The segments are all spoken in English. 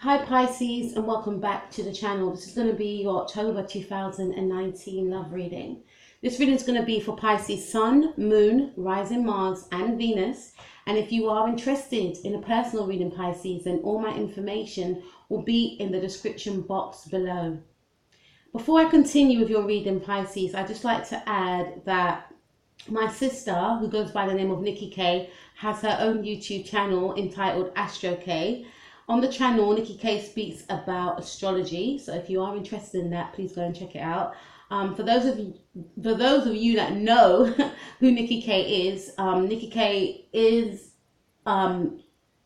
Hi Pisces, and welcome back to the channel. This is going to be your October 2019 love reading. This reading is going to be for Pisces Sun, Moon, Rising Mars and Venus. And if you are interested in a personal reading, Pisces, then all my information will be in the description box below. Before I continue with your reading, Pisces, I'd just like to add that my sister, who goes by the name of Nikki K, has her own YouTube channel entitled Astro K. On the channel, Nikki K speaks about astrology, so if you are interested in that, please go and check it out. For those of you that know who Nikki K is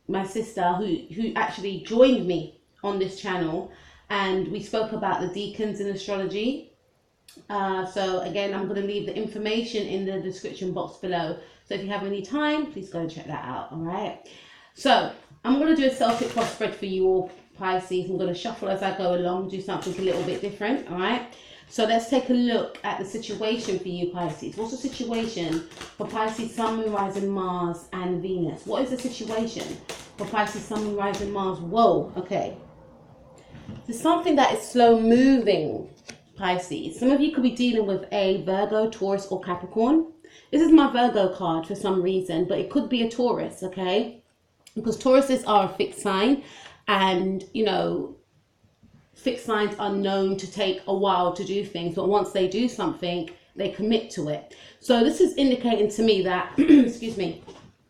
my sister who actually joined me on this channel, and we spoke about the deacons in astrology. So again, I'm going to leave the information in the description box below. So if you have any time, please go and check that out. All right. So I'm going to do a Celtic cross spread for you all, Pisces. I'm going to shuffle as I go along, do something a little bit different. All right. So let's take a look at the situation for you, Pisces. What's the situation for Pisces, Sun, Moon, Rising, Mars, and Venus? What is the situation for Pisces, Sun, Moon, Rising, Mars? Whoa. Okay. There's something that is slow moving, Pisces. Some of you could be dealing with a Virgo, Taurus, or Capricorn. This is my Virgo card for some reason, but it could be a Taurus, okay? Because Tauruses are a fixed sign, and you know, fixed signs are known to take a while to do things, but once they do something, they commit to it. So this is indicating to me that, excuse me,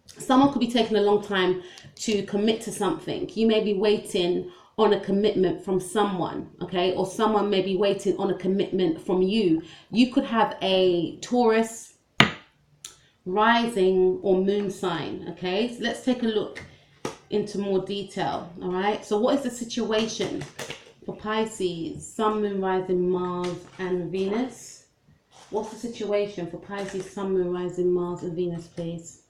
someone could be taking a long time to commit to something. You may be waiting on a commitment from someone, okay? Or someone may be waiting on a commitment from you. You could have a Taurus rising or moon sign, okay? So let's take a look into more detail, all right? So what is the situation for Pisces, Sun, Moon, Rising, Mars, and Venus? What's the situation for Pisces, Sun, Moon, Rising, Mars, and Venus, please?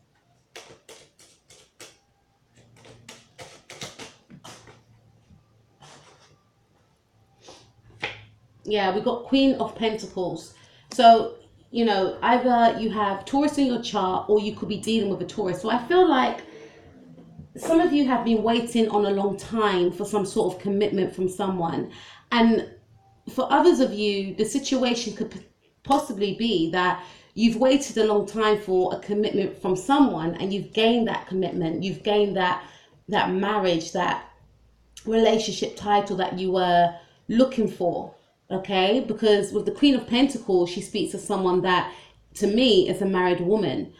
Yeah, we got Queen of Pentacles. So, you know, either you have Taurus in your chart or you could be dealing with a Taurus. So I feel like some of you have been waiting on a long time for some sort of commitment from someone. And for others of you, the situation could possibly be that you've waited a long time for a commitment from someone, and you've gained that commitment. You've gained that marriage, that relationship title that you were looking for. Okay, because with the Queen of Pentacles, she speaks to someone that, to me, is a married woman.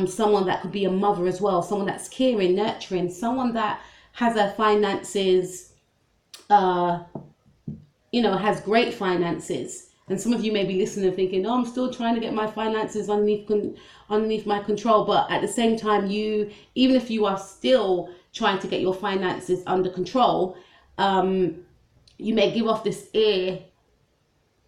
Someone that could be a mother as well, someone that's caring, nurturing, someone that has her finances, you know, has great finances. And some of you may be listening and thinking, oh, I'm still trying to get my finances underneath my control. But at the same time, even if you are still trying to get your finances under control, you may give off this air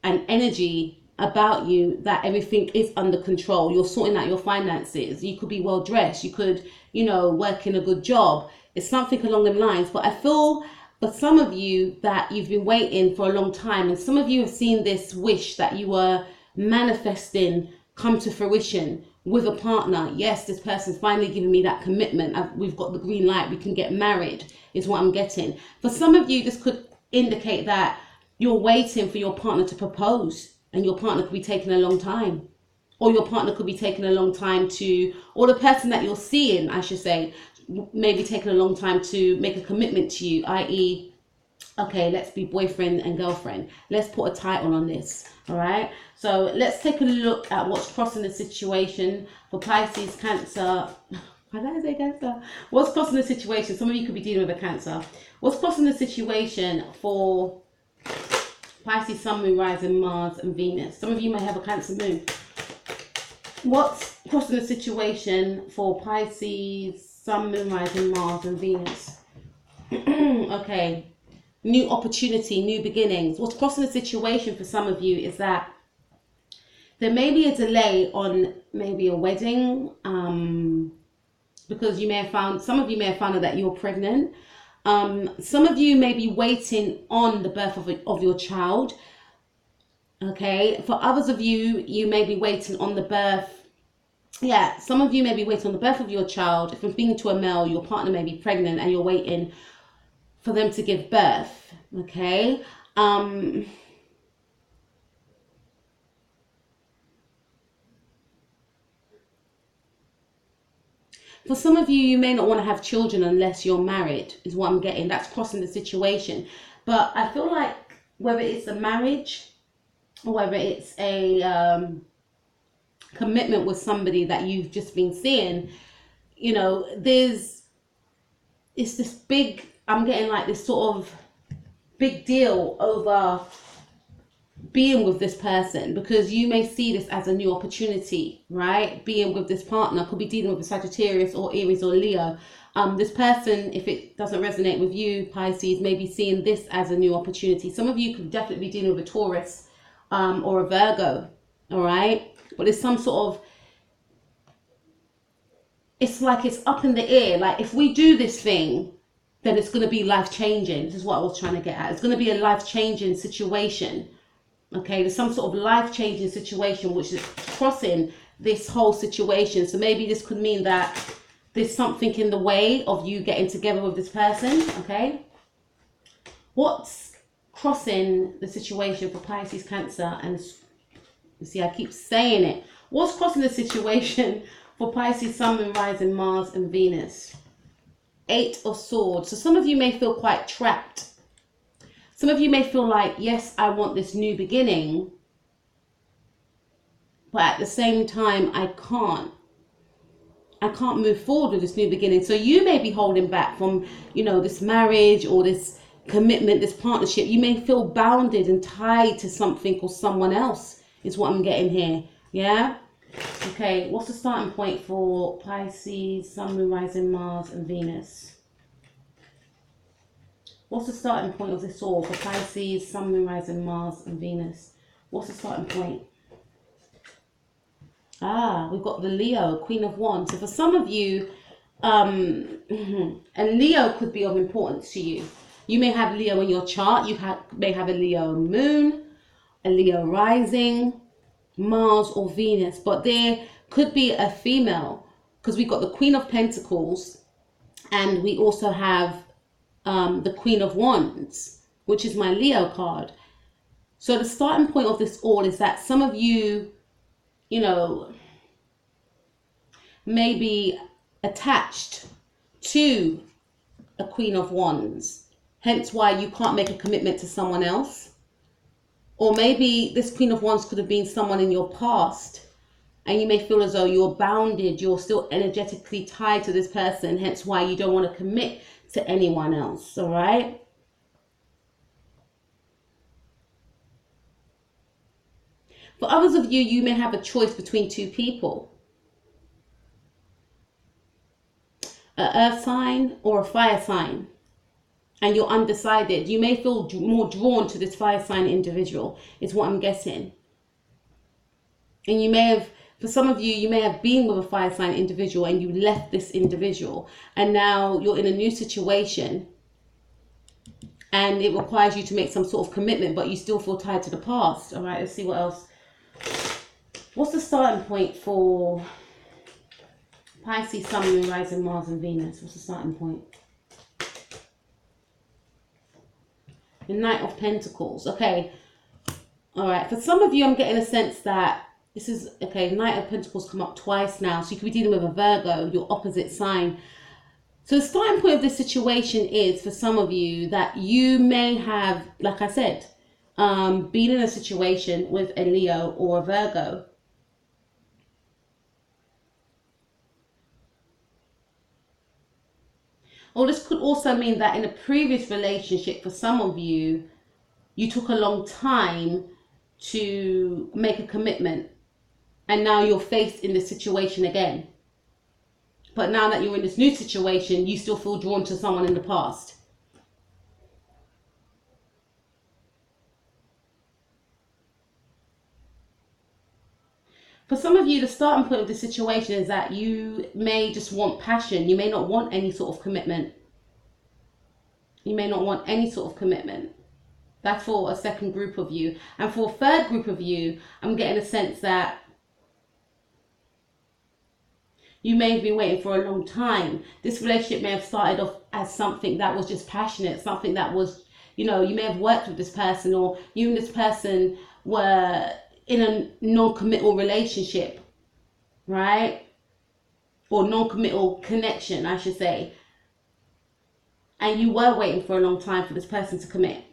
and energy about you that everything is under control. You're sorting out your finances. You could be well dressed. You could, you know, work in a good job. It's something along them lines. But I feel for some of you that you've been waiting for a long time, and some of you have seen this wish that you were manifesting come to fruition with a partner. Yes, this person's finally giving me that commitment. We've got the green light. We can get married is what I'm getting. For some of you, this could indicate that you're waiting for your partner to propose, and your partner could be taking a long time, or your partner could be taking a long time to, or the person that you're seeing, I should say, maybe taking a long time to make a commitment to you, i.e., okay, let's be boyfriend and girlfriend. Let's put a title on this, all right? So let's take a look at what's crossing the situation for Pisces, Cancer. Why did I say Cancer? What's crossing the situation? Some of you could be dealing with a Cancer. What's crossing the situation for Pisces, Sun, Moon, Rising, Mars, and Venus? Some of you may have a Cancer moon. What's crossing the situation for Pisces, Sun, Moon, Rising, Mars, and Venus? Okay. New opportunity, new beginnings. What's crossing the situation for some of you is that there may be a delay on maybe a wedding, because some of you may have found out that you're pregnant. Some of you may be waiting on the birth of your child. Okay, for others of you, you may be waiting on the birth. Yeah, some of you may be waiting on the birth of your child. If I'm speaking to a male, your partner may be pregnant and you're waiting for them to give birth, okay? For some of you, you may not want to have children unless you're married, is what I'm getting. That's crossing the situation. But I feel like whether it's a marriage or whether it's a commitment with somebody that you've just been seeing, you know, it's this big, I'm getting like this sort of big deal over being with this person, because you may see this as a new opportunity, right? Being with this partner could be dealing with a Sagittarius or Aries or Leo. This person, if it doesn't resonate with you, Pisces, may be seeing this as a new opportunity. Some of you could definitely be dealing with a Taurus or a Virgo, all right? But there's some sort of, it's like it's up in the air. Like, if we do this thing, then it's going to be life-changing. This is what I was trying to get at. It's going to be a life-changing situation. Okay, there's some sort of life-changing situation which is crossing this whole situation. So maybe this could mean that there's something in the way of you getting together with this person, okay? What's crossing the situation for Pisces, Cancer, and you see, I keep saying it. What's crossing the situation for Pisces, Sun, Moon, Rising, Mars, and Venus? 8 of Swords. So some of you may feel quite trapped. Some of you may feel like, yes, I want this new beginning, but at the same time, I can't move forward with this new beginning. So you may be holding back from, you know, this marriage or this commitment, this partnership. You may feel bounded and tied to something or someone else, is what I'm getting here. Yeah? Okay, what's the starting point for Pisces, Sun, Moon, Rising, Mars, and Venus? What's the starting point of this all for Pisces, Sun, Moon, Rising, Mars, and Venus? What's the starting point? Ah, we've got the Leo, Queen of Wands. So for some of you, and Leo could be of importance to you. You may have Leo in your chart. You may have a Leo moon, a Leo rising, Mars or Venus. But there could be a female, because we've got the Queen of Pentacles, and we also have the Queen of Wands, which is my Leo card. So the starting point of this all is that some of you, you know, may be attached to a Queen of Wands, hence why you can't make a commitment to someone else. Or maybe this Queen of Wands could have been someone in your past, and you may feel as though you're bounded, you're still energetically tied to this person, hence why you don't want to commit to anyone else, all right? For others of you, you may have a choice between two people. An earth sign or a fire sign. And you're undecided. You may feel more drawn to this fire sign individual, is what I'm guessing. And you may have, for some of you, you may have been with a fire sign individual and you left this individual. And now you're in a new situation. And it requires you to make some sort of commitment, but you still feel tied to the past. All right, let's see what else. What's the starting point for Pisces, Sun, Moon, Rising, Mars, and Venus? What's the starting point? The Knight of Pentacles. Okay. All right. For some of you, I'm getting a sense that this is, okay, Knight of Pentacles come up twice now. So you could be dealing with a Virgo, your opposite sign. So the starting point of this situation is, for some of you, that you may have, like I said, been in a situation with a Leo or a Virgo. Or this could also mean that in a previous relationship, for some of you, you took a long time to make a commitment. And now you're faced in this situation again. But now that you're in this new situation, you still feel drawn to someone in the past. For some of you, the starting point of the situation is that you may just want passion. You may not want any sort of commitment. You may not want any sort of commitment. That's for a second group of you. And for a third group of you, I'm getting a sense that You may have been waiting for a long time. This relationship may have started off as something that was just passionate, something that was, you know, you may have worked with this person, or you and this person were in a non-committal relationship, right? Or non-committal connection, I should say. And you were waiting for a long time for this person to commit.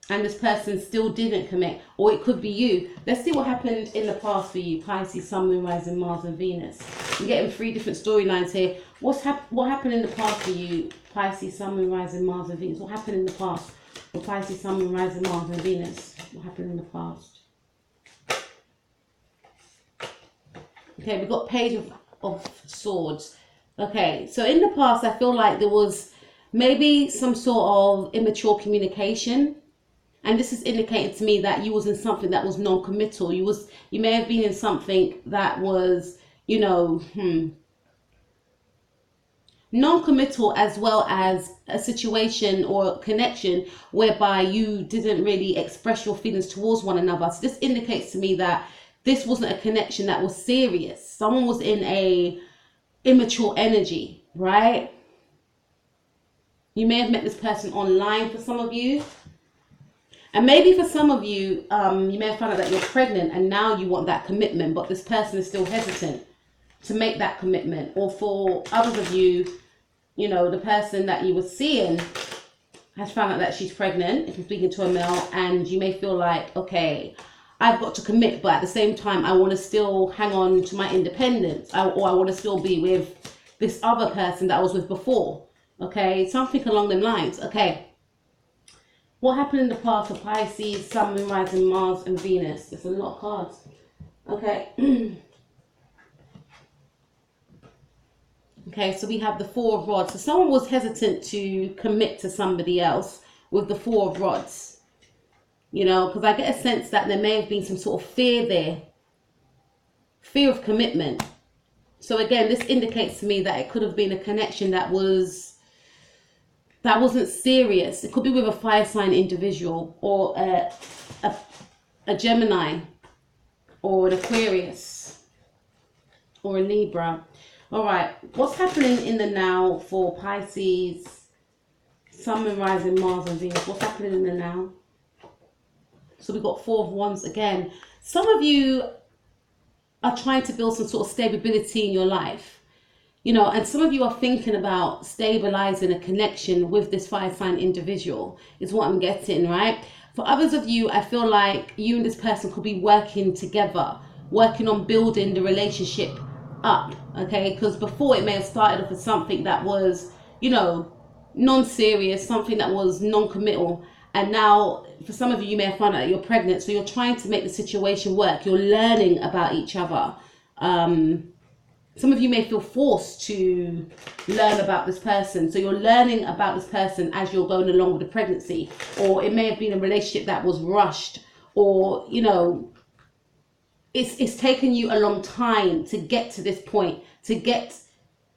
And this person still didn't commit. Or it could be you. Let's see what happened in the past for you. Pisces, Sun, Moon, Rising, Mars and Venus. I'm getting 3 different storylines here. What happened in the past for you? Pisces, Sun, Moon, Rising, Mars and Venus. What happened in the past for Pisces, Sun, Moon, Rising, Mars and Venus? What happened in the past? Okay, we've got Page of Swords. Okay, so in the past, I feel like there was maybe some sort of immature communication. And this is indicating to me that you was in something that was non-committal. You may have been in something that was, you know, non-committal, as well as a situation or connection whereby you didn't really express your feelings towards one another. So this indicates to me that this wasn't a connection that was serious. Someone was in a immature energy, right? You may have met this person online for some of you. And maybe for some of you, you may have found out that you're pregnant and now you want that commitment, but this person is still hesitant to make that commitment. Or for others of you, you know, the person that you were seeing has found out that she's pregnant, if you're speaking to a male, and you may feel like, okay, I've got to commit, but at the same time, I want to still hang on to my independence, or I want to still be with this other person that I was with before. Okay, something along them lines. Okay. What happened in the past for Pisces, Sun, Moon, Rising, Mars and Venus? There's a lot of cards. Okay. Okay, so we have the Four of Rods. So someone was hesitant to commit to somebody else with the Four of Rods. You know, because I get a sense that there may have been some sort of fear there. Fear of commitment. So again, this indicates to me that it could have been a connection that wasn't serious. It could be with a fire sign individual, or a Gemini, or an Aquarius, or a Libra. All right, what's happening in the now for Pisces, Sun, Moon, Rising, Mars and Venus? What's happening in the now? So we've got Four of Wands again. Some of you are trying to build some sort of stability in your life. You know, and some of you are thinking about stabilizing a connection with this fire sign individual, is what I'm getting, right? For others of you, I feel like you and this person could be working together, working on building the relationship up, okay? Because before it may have started off as something that was, you know, non-serious, something that was non-committal. And now, for some of you, you may have found out that you're pregnant. So you're trying to make the situation work. You're learning about each other. Some of you may feel forced to learn about this person. So you're learning about this person as you're going along with the pregnancy. Or it may have been a relationship that was rushed. Or, you know, it's taken you a long time to get to this point, to get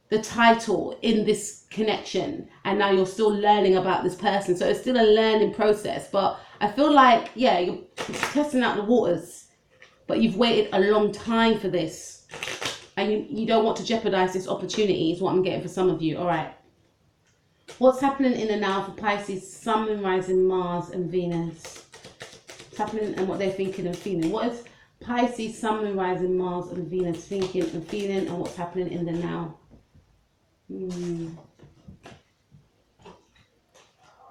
the title in this connection. And now you're still learning about this person. So it's still a learning process. But I feel like, yeah, you're testing out the waters. But you've waited a long time for this. And you don't want to jeopardize this opportunity, is what I'm getting for some of you. All right. What's happening in the now for Pisces, Sun, Moon, Rising, Mars and Venus? What's happening and what they're thinking and feeling? What is Pisces, Sun, Moon, Rising, Mars and Venus thinking and feeling, and what's happening in the now? We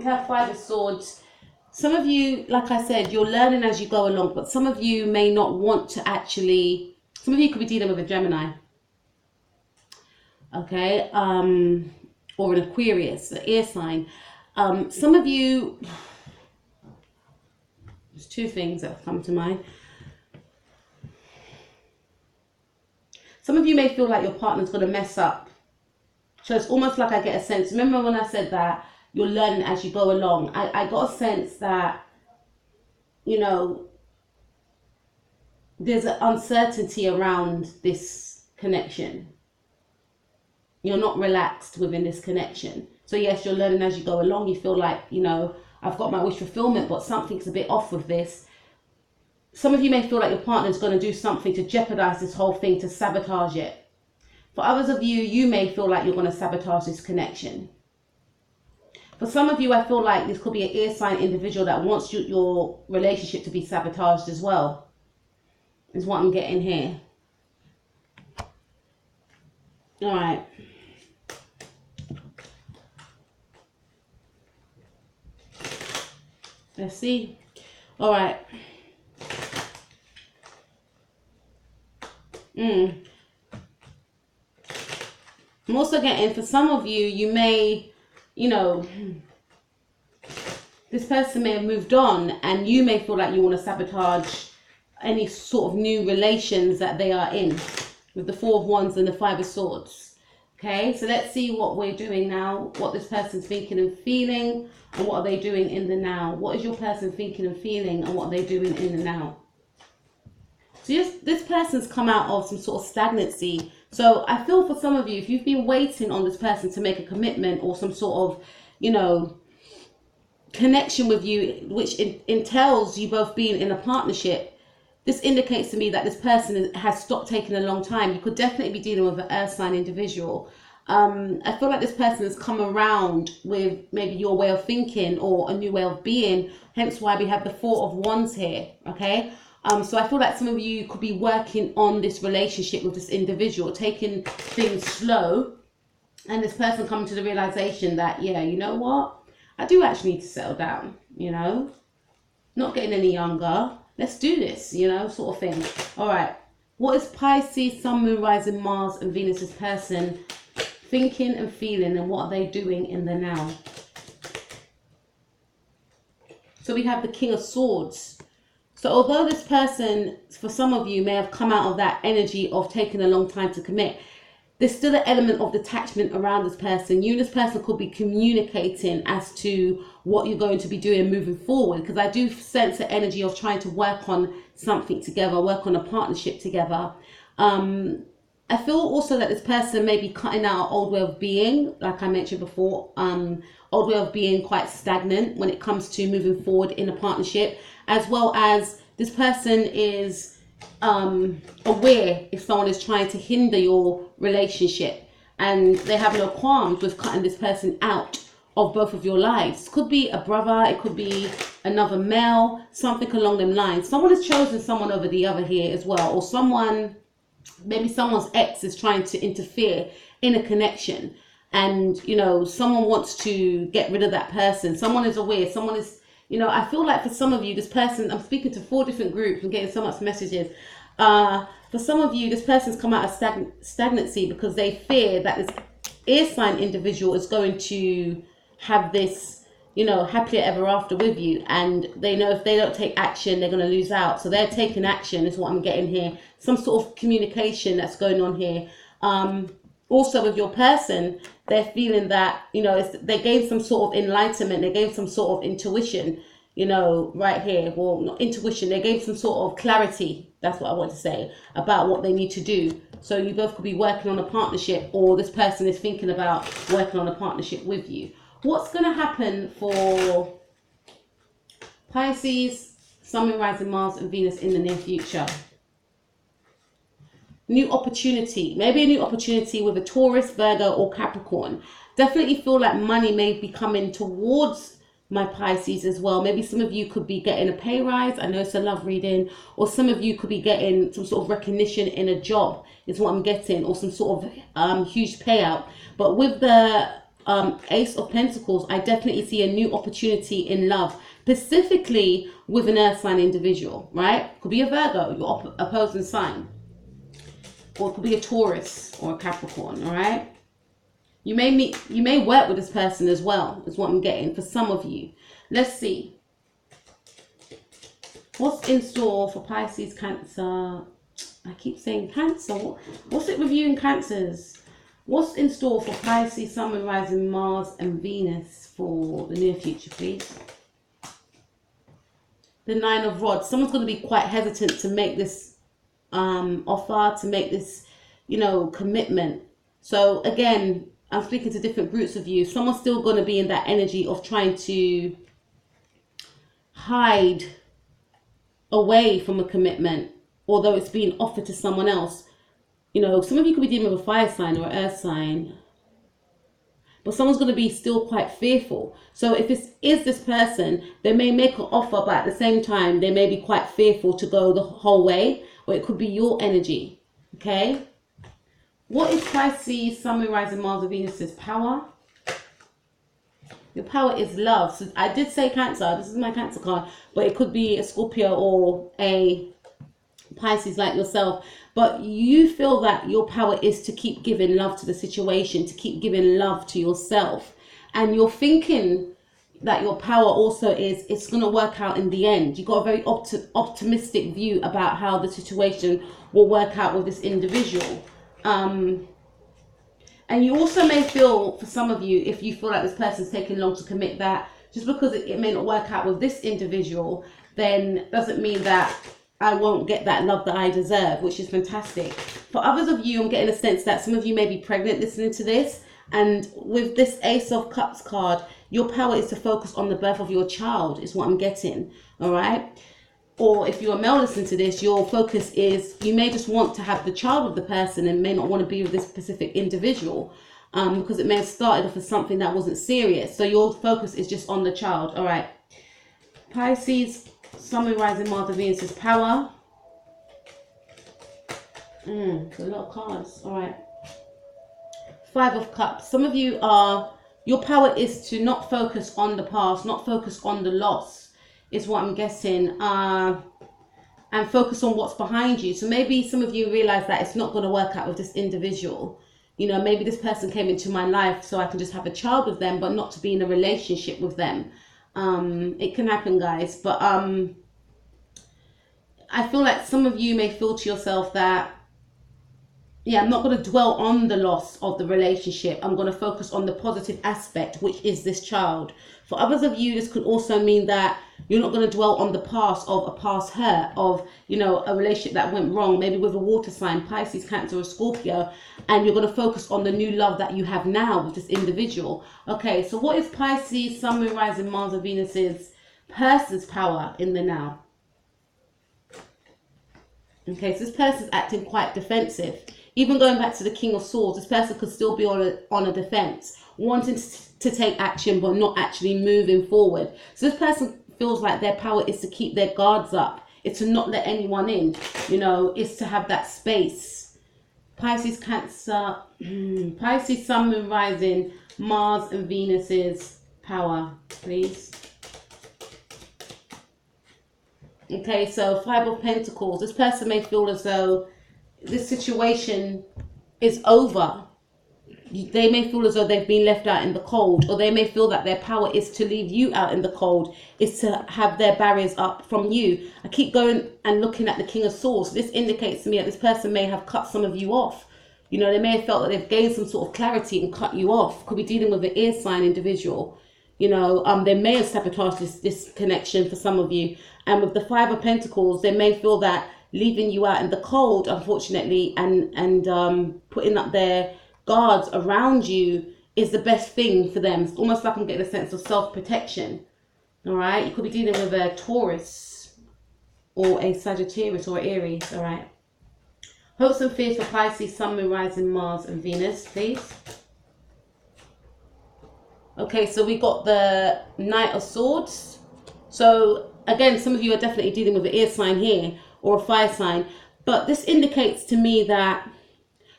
have Five of Swords. Some of you, like I said, you're learning as you go along, but some of you may not want to actually... Some of you could be dealing with a Gemini, okay, or an Aquarius, an air sign. Some of you, there's two things that have come to mind. Some of you may feel like your partner's going to mess up. So it's almost like I get a sense. Remember when I said that you're learning as you go along? I got a sense that, you know, there's an uncertainty around this connection. You're not relaxed within this connection. So yes, you're learning as you go along. You feel like, you know, I've got my wish fulfillment, but something's a bit off with this. Some of you may feel like your partner's going to do something to jeopardize this whole thing, to sabotage it. For others of you, you may feel like you're going to sabotage this connection. For some of you, I feel like this could be an air sign individual that wants your relationship to be sabotaged as well, is what I'm getting here. All right. Let's see. All right. I'm also getting, for some of you, you may, you know, this person may have moved on and you may feel like you want to sabotage any sort of new relations that they are in, with the Four of Wands and the Five of Swords. Okay, so let's see what we're doing now, what this person's thinking and feeling, and what are they doing in the now. What is your person thinking and feeling, and what are they doing in the now? So this person's come out of some sort of stagnancy. So I feel for some of you, if you've been waiting on this person to make a commitment or some sort of, you know, connection with you, which entails you both being in a partnership, this indicates to me that this person has stopped taking a long time. You could definitely be dealing with an earth sign individual. I feel like this person has come around with maybe your way of thinking or a new way of being, hence why we have the Four of Wands here, okay? So I feel like some of you could be working on this relationship with this individual, taking things slow, and this person coming to the realization that, yeah, you know what? I do actually need to settle down, you know? Not getting any younger. Let's do this, you know, sort of thing. All right. What is Pisces, Sun, Moon, Rising, Mars, and Venus's person thinking and feeling, and what are they doing in the now? So we have the King of Swords. So although this person, for some of you, may have come out of that energy of taking a long time to commit, there's still an element of detachment around this person. You and this person could be communicating as to what you're going to be doing moving forward, because I do sense the energy of trying to work on something together, work on a partnership together. I feel also that this person may be cutting out an old way of being, like I mentioned before, old way of being quite stagnant when it comes to moving forward in a partnership, as well as this person is aware if someone is trying to hinder your relationship, and they have no qualms with cutting this person out of both of your lives. It could be a brother, it could be another male, something along them lines. Someone has chosen someone over the other here as well, or someone, maybe someone's ex is trying to interfere in a connection, and you know, someone wants to get rid of that person. Someone is aware, someone is, you know, I feel like for some of you, this person, I'm speaking to 4 different groups and getting so much messages. For some of you, this person's come out of stagnancy because they fear that this air sign individual is going to have this, you know, happily ever after with you. And they know if they don't take action, they're going to lose out. So they're taking action is what I'm getting here. Some sort of communication that's going on here. Also with your person, they're feeling that, you know, they gained some sort of enlightenment, they gained some sort of intuition, you know, right here. Well, not intuition, they gave some sort of clarity, that's what I want to say, about what they need to do. So you both could be working on a partnership, or this person is thinking about working on a partnership with you. What's going to happen for Pisces, Sun, Moon, Rising, Mars, and Venus in the near future? New opportunity, maybe a new opportunity with a Taurus, Virgo, or Capricorn. Definitely feel like money may be coming towards my Pisces as well. Maybe some of you could be getting a pay rise. I know it's a love reading. Or some of you could be getting some sort of recognition in a job is what I'm getting, or some sort of huge payout. But with the Ace of Pentacles, I definitely see a new opportunity in love, specifically with an earth sign individual, right? Could be a Virgo, your opposing sign. Or it could be a Taurus or a Capricorn, all right? You may work with this person as well, is what I'm getting for some of you. Let's see. What's in store for Pisces, Cancer? I keep saying Cancer. What's it with you and Cancers? What's in store for Pisces, Sun, Moon, Rising, Mars, and Venus for the near future, please? The Nine of Rods. Someone's going to be quite hesitant to make this offer, to make this, you know, commitment. So again, I'm speaking to different groups of you. Someone's still going to be in that energy of trying to hide away from a commitment, although it's being offered to someone else. You know, some of you could be dealing with a fire sign or earth sign, but someone's going to be still quite fearful. So if it is this person, they may make an offer, but at the same time, they may be quite fearful to go the whole way, or it could be your energy. Okay. What is Pisces, Sun, Moon, Rising, Mars, and Venus's power? Your power is love. So I did say Cancer. This is my Cancer card, but it could be a Scorpio or a Pisces like yourself. But you feel that your power is to keep giving love to the situation, to keep giving love to yourself. And you're thinking that your power also is, it's going to work out in the end. You've got a very optimistic view about how the situation will work out with this individual. And you also may feel, for some of you, if you feel like this person's taking long to commit, that just because it may not work out with this individual, then doesn't mean that I won't get that love that I deserve, which is fantastic. For others of you, I'm getting a sense that some of you may be pregnant listening to this. And with this Ace of Cups card, your power is to focus on the birth of your child, is what I'm getting. All right. Or if you're a male listening to this, your focus is, you may just want to have the child with the person and may not want to be with this specific individual, because it may have started off as something that wasn't serious. So your focus is just on the child. All right. Pisces, Sun, Moon, Rising, Mars, and Venus's power. It's a lot of cards. All right. Five of Cups. Some of you are, your power is to not focus on the past, not focus on the loss, is what I'm guessing, and focus on what's behind you. So maybe some of you realize that it's not going to work out with this individual. You know, maybe this person came into my life so I can just have a child with them, but not to be in a relationship with them. It can happen, guys. But I feel like some of you may feel to yourself that, yeah, I'm not going to dwell on the loss of the relationship. I'm going to focus on the positive aspect, which is this child. For others of you, this could also mean that you're not going to dwell on the past of a past hurt, of, you know, a relationship that went wrong, maybe with a water sign, Pisces, Cancer, or Scorpio, and you're going to focus on the new love that you have now with this individual. Okay, so what is Pisces, Sun, Moon, Rising, Mars, and Venus's person's power in the now? Okay, so this person's acting quite defensive. Even going back to the King of Swords, this person could still be on a defense, wanting to take action but not actually moving forward. So this person feels like their power is to keep their guards up. It's to not let anyone in. You know, it's to have that space. Pisces, Cancer, Pisces, Sun, Moon, Rising, Mars, and Venus's power, please. Okay, so Five of Pentacles. This person may feel as though this situation is over. They may feel as though they've been left out in the cold, or they may feel that their power is to leave you out in the cold, is to have their barriers up from you. I keep going and looking at the King of Swords. This indicates to me that this person may have cut some of you off. You know, they may have felt that they've gained some sort of clarity and cut you off. Could be dealing with an air sign individual. You know, they may have sabotaged this connection for some of you. And with the Five of Pentacles, they may feel that leaving you out in the cold, unfortunately, and putting up their guards around you is the best thing for them. It's almost like I'm getting a sense of self-protection. All right, you could be dealing with a Taurus or a Sagittarius or Aries. All right. Hopes and fears for Pisces, Sun, Moon, Rising, Mars, and Venus, please. Okay, so we got the Knight of Swords. So again, some of you are definitely dealing with an air sign here, or a fire sign, but this indicates to me that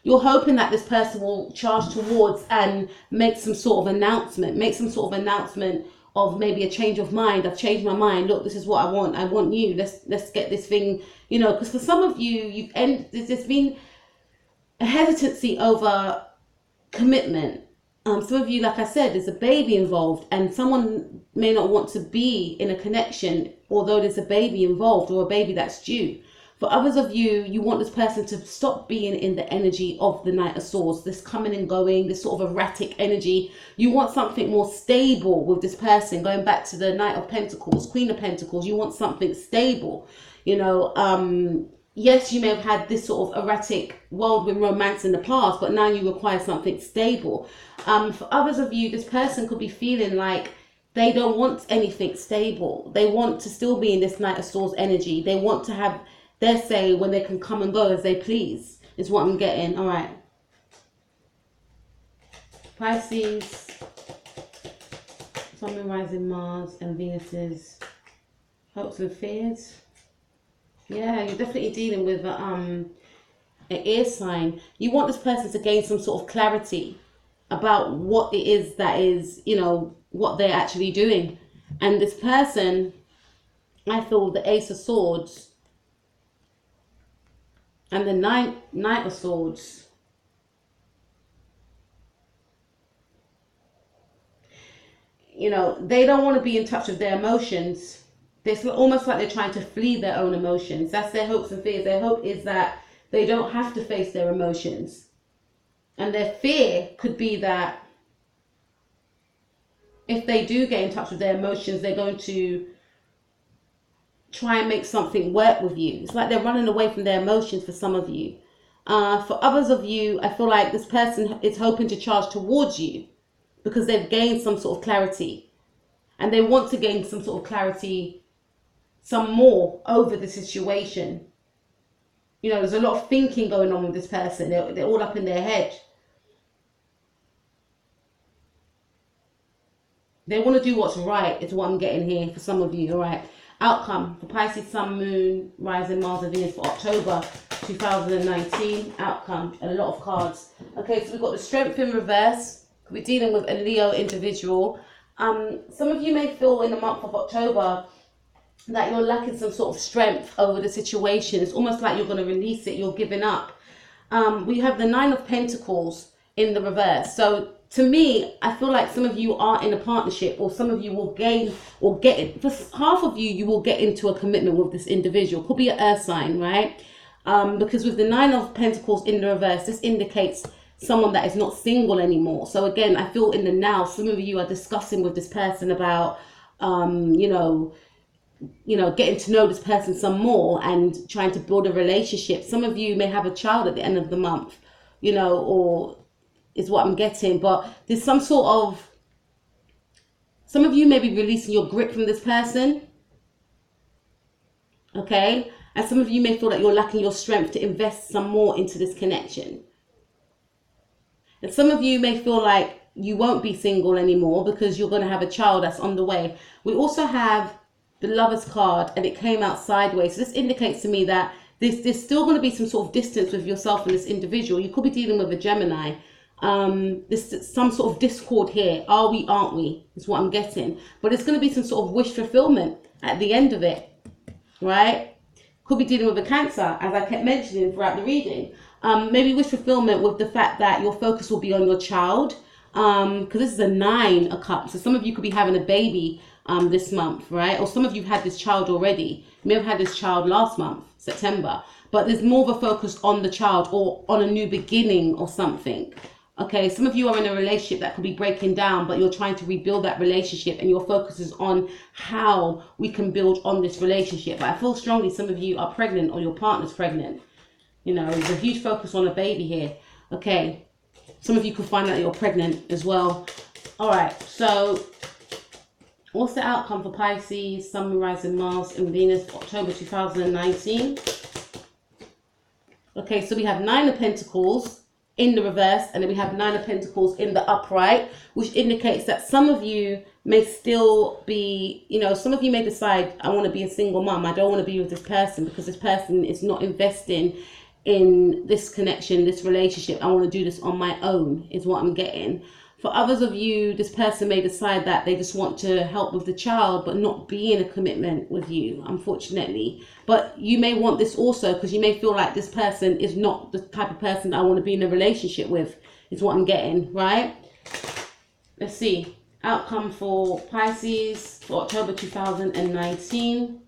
you're hoping that this person will charge towards and make some sort of announcement, of maybe a change of mind. I've changed my mind. Look, this is what I want you. Let's get this thing, you know, because for some of you, there's been a hesitancy over commitment. Some of you, like I said, there's a baby involved, and someone may not want to be in a connection, although there's a baby involved or a baby that's due. For others of you, you want this person to stop being in the energy of the Knight of Swords, this coming and going, this sort of erratic energy. You want something more stable with this person. Going back to the Knight of Pentacles, Queen of Pentacles, you want something stable. You know, yes, you may have had this sort of erratic whirlwind romance in the past, but now you require something stable. For others of you, this person could be feeling like they don't want anything stable. They want to still be in this Knight of Swords energy. They want to have their say when they can come and go as they please. is what I'm getting. All right. Pisces, Sun, Moon, Rising, Mars, and Venus's hopes and fears. Yeah, you're definitely dealing with an air sign. You want this person to gain some sort of clarity about what it is that is, you know, what they're actually doing. And this person, I feel the Ace of Swords and the Knight of Swords. You know, they don't want to be in touch with their emotions. It's almost like they're trying to flee their own emotions. That's their hopes and fears. Their hope is that they don't have to face their emotions. And their fear could be that if they do get in touch with their emotions, they're going to try and make something work with you. It's like they're running away from their emotions for some of you. For others of you, I feel like this person is hoping to charge towards you because they've gained some sort of clarity. And they want to gain some sort of clarity, some more over the situation. You know, there's a lot of thinking going on with this person. They're all up in their head. They want to do what's right, is what I'm getting here for some of you, all right? Outcome for Pisces, Sun, Moon, Rising, Mars, and Venus for October 2019. Outcome, a lot of cards. Okay, so we've got the Strength in reverse. We're dealing with a Leo individual. Some of you may feel in the month of October that you're lacking some sort of strength over the situation. It's almost like you're going to release it, you're giving up. We have the Nine of Pentacles in the reverse. So to me, I feel like some of you are in a partnership, or some of you will gain or get it. For half of you, you will get into a commitment with this individual. Could be an earth sign, right? Because with the Nine of Pentacles in the reverse, this indicates someone that is not single anymore. So again, I feel in the now, some of you are discussing with this person about, you know, getting to know this person some more and trying to build a relationship. Some of you may have a child at the end of the month, you know, or is what I'm getting. But there's some sort of, some of you may be releasing your grip from this person. Okay. And some of you may feel that you're lacking your strength to invest some more into this connection. And some of you may feel like you won't be single anymore because you're going to have a child that's on the way. We also have the Lover's card, and it came out sideways. So this indicates to me that there's still going to be some sort of distance with yourself and this individual. You could be dealing with a Gemini. There's some sort of discord here. Are we, aren't we? Is what I'm getting. But it's going to be some sort of wish fulfillment at the end of it, right? Could be dealing with a Cancer, as I kept mentioning throughout the reading. Maybe wish fulfillment with the fact that your focus will be on your child. Because this is a 9 of Cups. So some of you could be having a baby this month, right? Or some of you have had this child already. You may have had this child last month, September. But there's more of a focus on the child or on a new beginning or something. Okay, some of you are in a relationship that could be breaking down, but you're trying to rebuild that relationship, and your focus is on how we can build on this relationship. But I feel strongly some of you are pregnant, or your partner's pregnant. You know, there's a huge focus on a baby here. Okay, some of you could find out you're pregnant as well. All right, so what's the outcome for Pisces, Sun, Moon, Rising, Mars, and Venus for October 2019? Okay, so we have 9 of Pentacles in the reverse, and then we have 9 of Pentacles in the upright, which indicates that some of you may still be, you know, some of you may decide, I want to be a single mom. I don't want to be with this person because this person is not investing in this connection, this relationship. I want to do this on my own, is what I'm getting. For others of you, this person may decide that they just want to help with the child, but not be in a commitment with you, unfortunately. But you may want this also because you may feel like this person is not the type of person that I want to be in a relationship with, is what I'm getting, right? Let's see. Outcome for Pisces for October 2019.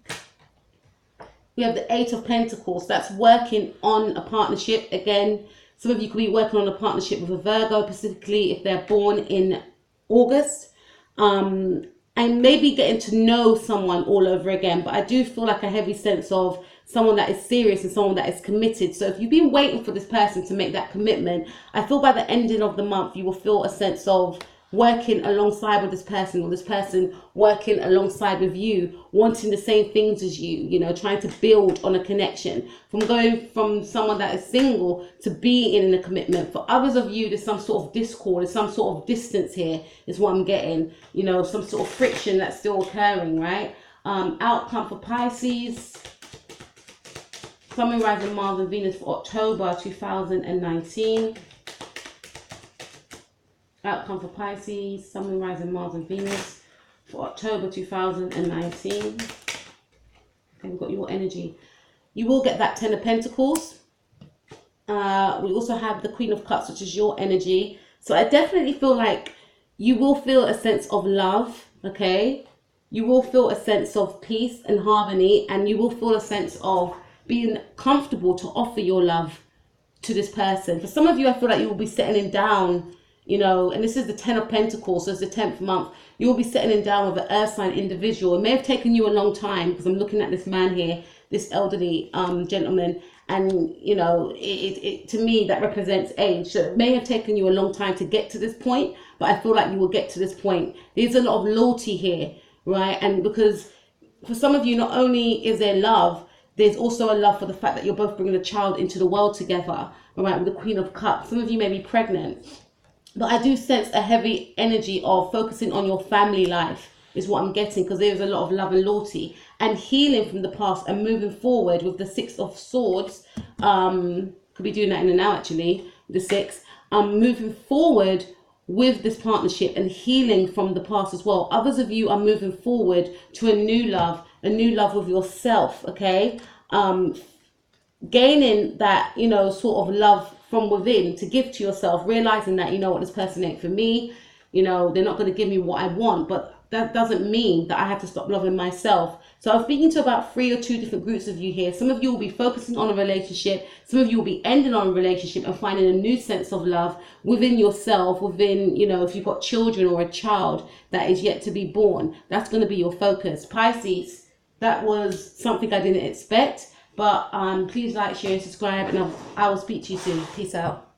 We have the 8 of Pentacles. That's working on a partnership. Again, some of you could be working on a partnership with a Virgo, specifically if they're born in August. And maybe getting to know someone all over again. But I do feel like a heavy sense of someone that is serious and someone that is committed. So if you've been waiting for this person to make that commitment, I feel by the ending of the month, you will feel a sense of working alongside with this person, or this person working alongside with you, wanting the same things as you, trying to build on a connection, from going from someone that is single to being in a commitment. For others of you, there's some sort of discord, there's some sort of distance here is what I'm getting, some sort of friction that's still occurring, right? Outcome for Pisces, Sun, Moon, Rising, Mars and Venus for October 2019. Outcome for Pisces, Sun, Moon, Rising, Mars and Venus for October 2019. Okay, we've got your energy. You will get that Ten of Pentacles. We also have the Queen of Cups, which is your energy. So I definitely feel like you will feel a sense of love, okay? You will feel a sense of peace and harmony, and you will feel a sense of being comfortable to offer your love to this person. For some of you, I feel like you will be settling down, and this is the 10 of Pentacles, so it's the 10th month. You will be settling down with an earth sign individual. It may have taken you a long time, because I'm looking at this man here, this elderly gentleman, and it to me that represents age. So it may have taken you a long time to get to this point, but I feel like you will get to this point. There's a lot of loyalty here, right? And because for some of you, not only is there love, there's also a love for the fact that you're both bringing a child into the world together, right? With the Queen of Cups. Some of you may be pregnant. But I do sense a heavy energy of focusing on your family life is what I'm getting, because there's a lot of love and loyalty and healing from the past and moving forward with the Six of Swords. Could be doing that in the now, actually, the Six. Moving forward with this partnership and healing from the past as well. Others of you are moving forward to a new love with yourself, okay? Gaining that, sort of love from within to give to yourself, realizing that, this person ain't for me, they're not going to give me what I want, but that doesn't mean that I have to stop loving myself. So I'm speaking to about 3 or 2 different groups of you here. Some of you will be focusing on a relationship, some of you will be ending on a relationship and finding a new sense of love within yourself, within, if you've got children or a child that is yet to be born. That's going to be your focus. Pisces, that was something I didn't expect. But please like, share, and subscribe, and I will speak to you soon. Peace out.